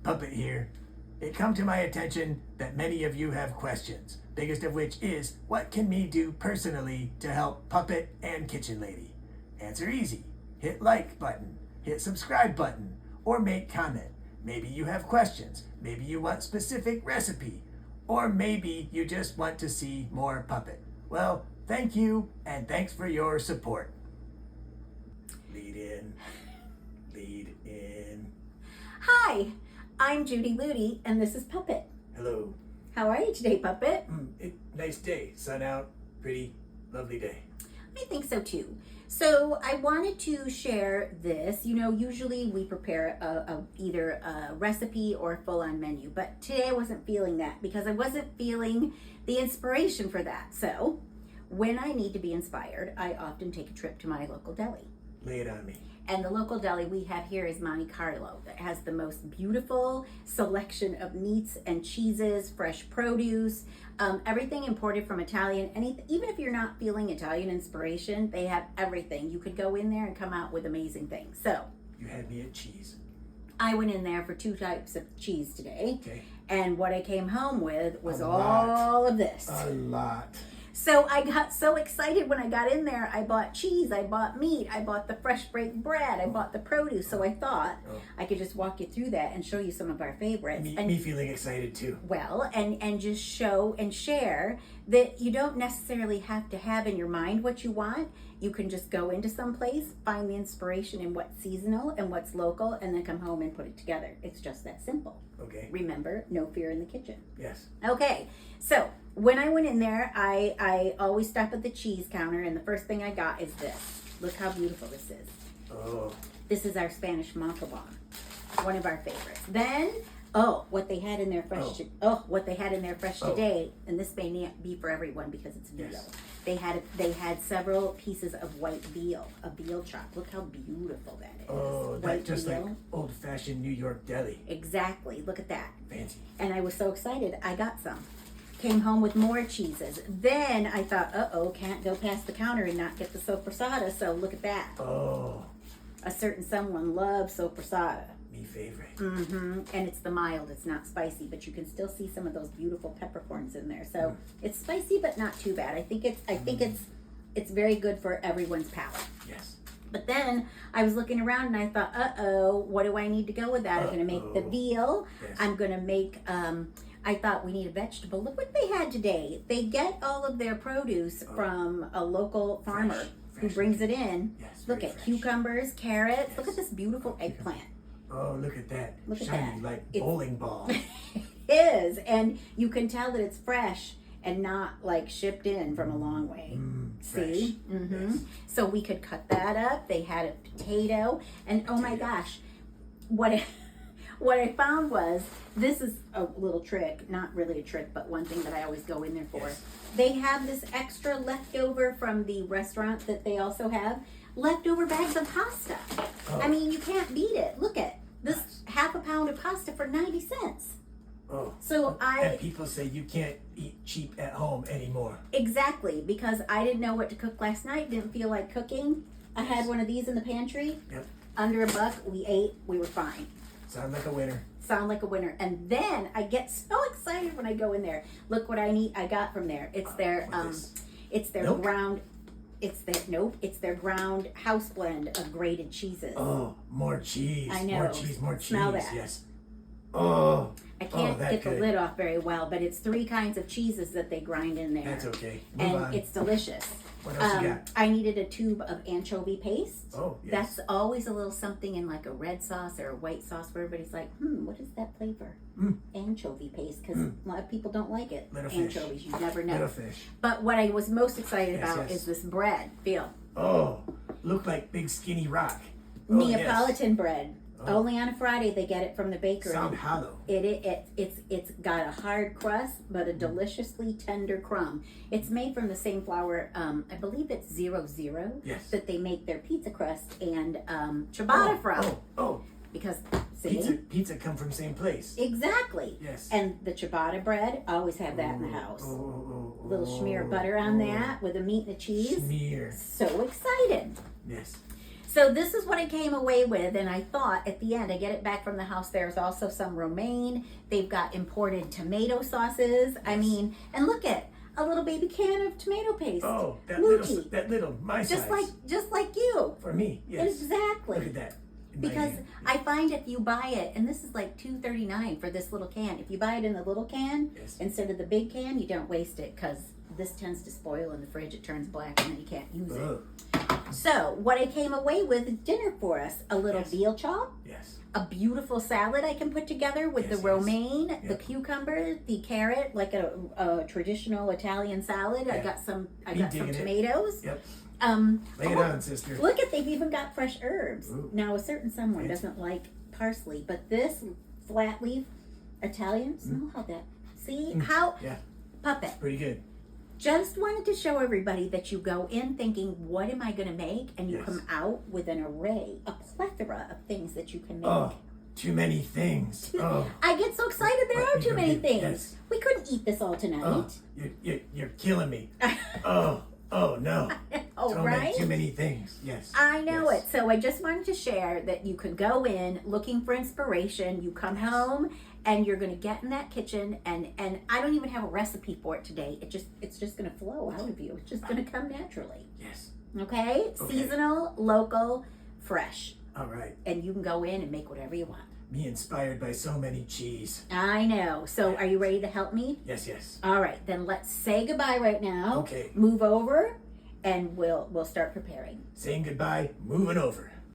Puppet here. It come to my attention that many of you have questions, biggest of which is, what can me do personally to help Puppet and Kitchen Lady? Answer easy. Hit like button, hit subscribe button, or make comment. Maybe you have questions, maybe you want specific recipe, or maybe you just want to see more Puppet. Well, thank you, and thanks for your support. Lead in. Lead in. Hi, I'm Judy Ludy, and this is Puppet. Hello. How are you today, Puppet? Nice day. Sun out. Pretty lovely day. I think so too. So I wanted to share this. You know, usually we prepare either a recipe or a full-on menu, but today I wasn't feeling that because I wasn't feeling the inspiration for that. So when I need to be inspired, I often take a trip to my local deli. Lay it on me. And the local deli we have here is Monte Carlo, that has the most beautiful selection of meats and cheeses, fresh produce, everything imported from Italian. Even if you're not feeling Italian inspiration, they have everything. You could go in there and come out with amazing things. So you had me at cheese. I went in there for 2 types of cheese today. Okay. And what I came home with was all of this. A lot. So I got so excited when I got in there. I bought cheese, I bought meat, I bought the fresh baked bread, I bought the produce. So I thought I could just walk you through that and show you some of our favorites. Me feeling excited too. Well, and just show and share that you don't necessarily have to have in your mind what you want. You can just go into some place, find the inspiration in what's seasonal and what's local, and then come home and put it together. It's just that simple. Okay. Remember, no fear in the kitchen. Yes. Okay, so when I went in there, I always stop at the cheese counter, and the first thing I got is this. Look how beautiful this is. Oh. This is our Spanish Montalban, one of our favorites. Then, what they had in there fresh. What they had in there fresh today, and this may not be for everyone because it's veal. Yes. They had several pieces of white veal, a veal chop. Look how beautiful that is. Oh, white that just veal. like old-fashioned New York deli. Exactly. Look at that. Fancy. And I was so excited. I got some. Came home with more cheeses. Then I thought, can't go past the counter and not get the sopressata. So look at that. Oh. A certain someone loves sopressata. Me favorite. And it's the mild. It's not spicy, but you can still see some of those beautiful peppercorns in there. So it's spicy, but not too bad. I think it's very good for everyone's palate. Yes. But then I was looking around and I thought, what do I need to go with that? I'm going to make the veal. Yes. I'm going to make, I thought we need a vegetable. Look what they had today. They get all of their produce from a local farmer who brings it in. Yes, look at cucumbers, carrots. Yes. Look at this beautiful eggplant. Oh, look at that. Look at shiny that. like bowling ball. It is. And you can tell that it's fresh and not like shipped in from a long way. See? Yes. So we could cut that up. They had a potato. And oh my gosh, what I found was, this is a little trick, not really a trick, but one thing that I always go in there for. Yes. They have this extra leftover from the restaurant that they also have, leftover bags of pasta. I mean, you can't beat it. Look at this, half a pound of pasta for 90 cents. Oh. So and people say you can't eat cheap at home anymore. Exactly, because I didn't know what to cook last night, didn't feel like cooking. I had one of these in the pantry. Yep. Under $1, we ate, we were fine. Sound like a winner. Sound like a winner. And then I get so excited when I go in there. Look what I got from there. It's their Milk? ground it's their ground house blend of grated cheeses. Oh, more cheese. I know. More cheese. Smell that. Yes. Oh. I can't get the lid off very well, but it's 3 kinds of cheeses that they grind in there. That's okay. Move on. It's delicious. What else you got? I needed a tube of anchovy paste. Oh, yes. That's always a little something in like a red sauce or a white sauce where everybody's like, what is that flavor? Anchovy paste, because a lot of people don't like it. Little anchovies, fish. you never know. Little fish. But what I was most excited about is this bread. Feel. Oh, look like big skinny rock. Neapolitan bread. Only on a Friday they get it from the bakery. Sound hollow. It's got a hard crust, but a deliciously tender crumb. It's made from the same flour, I believe it's 00, yes, that they make their pizza crust and ciabatta from. Because see, pizza come from same place. Exactly. Yes. And the ciabatta bread, always have that in the house. A little smear of butter on that with a meat and a cheese. Smear. So excited. Yes. So this is what I came away with, and I thought at the end, I get it back from the house. There's also some romaine. They've got imported tomato sauces. I mean, and look at a little baby can of tomato paste. Oh, that Muji. little, my just size. just like you. For me, yes. Exactly. Look at that. in my Because hand. I find if you buy it, and this is like $2.39 for this little can. If you buy it in the little can Yes. instead of the big can, you don't waste it because this tends to spoil in the fridge. It turns black and then you can't use it. Oh, So what I came away with is dinner for us: a little Yes. veal chop, yes. a beautiful salad I can put together with Yes, the yes. romaine, the Yep. cucumber, the carrot, like a traditional Italian salad. I Yeah. got some Me digging it. tomatoes. Yep. Lay it Oh, on, sister. look at, they've even got fresh herbs. Ooh. Now a certain someone Fancy. doesn't like parsley, but this flat leaf Italian, smell how that, see how, Yeah, puppet. pretty good. Just wanted to show everybody that you go in thinking, what am I going to make? And you Yes. come out with an array, a plethora of things that you can make. Oh, too many things. Oh, I get so excited. There Let are me too many forgive- things. yes. We couldn't eat this all tonight. oh, you're killing me. Oh no. Oh, Don't right? make too many things. Yes. I know yes. it. So I just wanted to share that you could go in looking for inspiration. You come home and you're going to get in that kitchen, and I don't even have a recipe for it today. It's just going to flow out of you. It's just going to come naturally. Yes. Okay? Seasonal, local, fresh. All right. And you can go in and make whatever you want. Me inspired by so many cheese. I know. So are you ready to help me? Yes, yes. All right, then let's say goodbye right now. Okay. Move over and we'll start preparing. Saying goodbye, moving over.